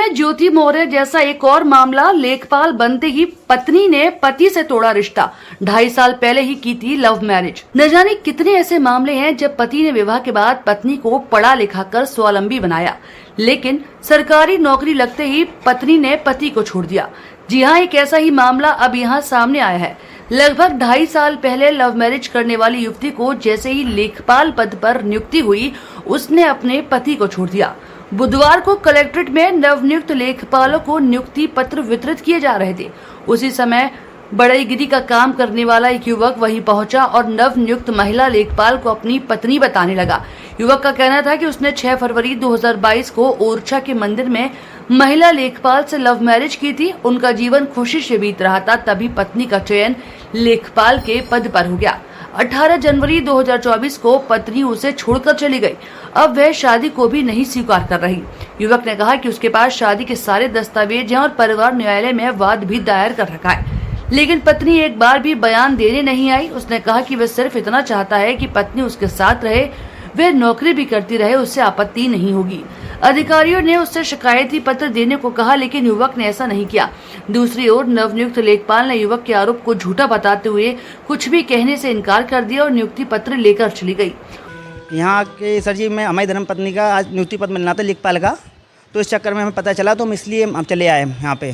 में ज्योति मौर्य जैसा एक और मामला। लेखपाल बनते ही पत्नी ने पति से तोड़ा रिश्ता। 2.5 साल पहले ही की थी लव मैरिज। न जाने कितने ऐसे मामले हैं जब पति ने विवाह के बाद पत्नी को पढ़ा लिखा कर स्वावलंबी बनाया, लेकिन सरकारी नौकरी लगते ही पत्नी ने पति को छोड़ दिया। जी हाँ, एक ऐसा ही मामला अब यहाँ सामने आया है। लगभग 2.5 साल पहले लव मैरिज करने वाली युवती को जैसे ही लेखपाल पद पर नियुक्ति हुई, उसने अपने पति को छोड़ दिया। बुधवार को कलेक्ट्रेट में नवनियुक्त लेखपालों को नियुक्ति पत्र वितरित किए जा रहे थे। उसी समय बढ़ईगिरी का काम करने वाला एक युवक वहीं पहुंचा और नवनियुक्त महिला लेखपाल को अपनी पत्नी बताने लगा। युवक का कहना था कि उसने 6 फरवरी 2022 को ओरछा के मंदिर में महिला लेखपाल से लव मैरिज की थी। उनका जीवन खुशी से बीत रहा था, तभी पत्नी का चयन लेखपाल के पद पर हो गया। 18 जनवरी 2024 को पत्नी उसे छोड़कर चली गई। अब वह शादी को भी नहीं स्वीकार कर रही। युवक ने कहा कि उसके पास शादी के सारे दस्तावेज हैं और परिवार न्यायालय में वाद भी दायर कर रखा है, लेकिन पत्नी एक बार भी बयान देने नहीं आई। उसने कहा कि वह सिर्फ इतना चाहता है कि पत्नी उसके साथ रहे, वह नौकरी भी करती रहे, उससे आपत्ति नहीं होगी। अधिकारियों ने उससे शिकायती पत्र देने को कहा, लेकिन युवक ने ऐसा नहीं किया। दूसरी ओर नवनियुक्त लेखपाल ने युवक के आरोप को झूठा बताते हुए कुछ भी कहने से इनकार कर दिया और नियुक्ति पत्र लेकर चली गई। यहाँ के सर जी, मैं हमारी धर्मपत्नी का आज नियुक्ति पत्र मिलना था लेखपाल का, तो इस चक्कर में हमें पता चला, तो हम इसलिए हम चले आए यहाँ पे।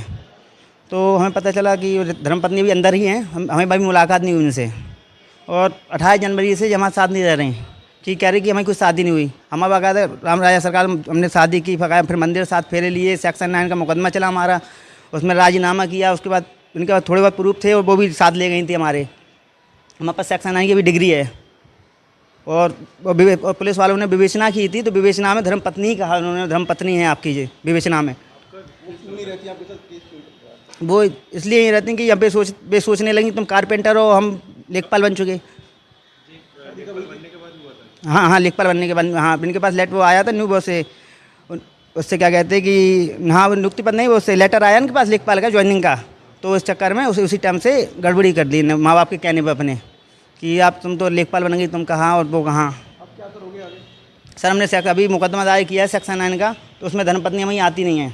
तो हमें पता चला कि धर्मपत्नी भी अंदर ही हैं, हमें भाई मुलाकात नहीं हुई उनसे। और 28 जनवरी से हमारे साथ नहीं रह रहे हैं कि कह रही कि हमारी कुछ शादी नहीं हुई। हमारा बाकायदा राम राजा सरकार हमने शादी की, फिर मंदिर साथ फेरे लिए, सेक्शन 9 का मुकदमा चला हमारा, उसमें राजीनामा किया। उसके बाद उनके पास थोड़े बहुत प्रूफ थे और वो भी साथ ले गई थी हमारे पास सेक्शन 9 की भी डिग्री है। और पुलिस वालों ने विवेचना की थी, तो विवेचना में धर्मपत्नी कहा उन्होंने, धर्मपत्नी है आपकी जी विवेचना में। वो इसलिए ही रहती हैं कि अब सोचने लगी तुम कारपेंटर हो, हम लेखपाल बन चुके। हाँ, लेखपाल बनने के बाद हाँ इनके पास लेटर वो आया था न्यू बॉस से, उससे क्या कहते हैं कि हाँ नियुक्ति पत्र नहीं, वो उससे लेटर आया उनके पास लेखपाल का ज्वाइनिंग का। तो उस चक्कर में उसी टाइम से गड़बड़ी कर दी माँ बाप के कहने पर अपने कि आप तुम तो लेखपाल बन गई, तुम कहाँ और वो कहाँ। अब क्या करोगे आगे? सर हमने अभी मुकदमा दायर किया है सेक्शन 9 का, तो उसमें धर्मपत्नी हमें आती नहीं है।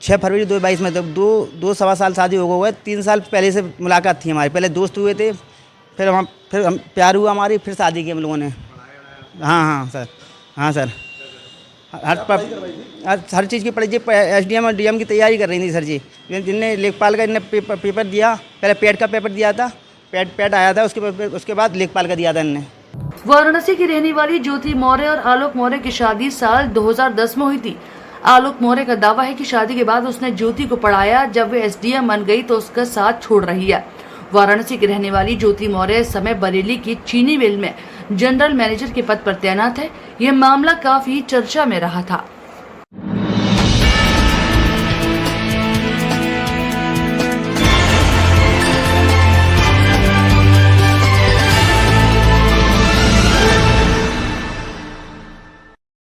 6 फरवरी 2022 में, तो 2-2.25 साल शादी हो गए। 3 साल पहले से मुलाकात थी हमारी, पहले दोस्त हुए थे, फिर हम प्यार हुआ हमारी, फिर शादी की हम लोगों ने। हाँ सर हर चीज़ की पढ़ाई SDM और DM की तैयारी कर रही थी सर जी। जिनने लेखपाल का इनने पेपर दिया, पहले पेट का पेपर दिया था, पेट आया था, उसके बाद लेखपाल का दिया था इनने। वाराणसी की रहने वाली ज्योति मौर्य और आलोक मौर्य की शादी साल 2010 में हुई थी। आलोक मौर्य का दावा है कि शादी के बाद उसने ज्योति को पढ़ाया, जब वे SDM बन गई तो उसका साथ छोड़ रही है। वाराणसी की रहने वाली ज्योति मौर्य इस समय बरेली की चीनी मिल में जनरल मैनेजर के पद पर तैनात है। यह मामला काफी चर्चा में रहा था।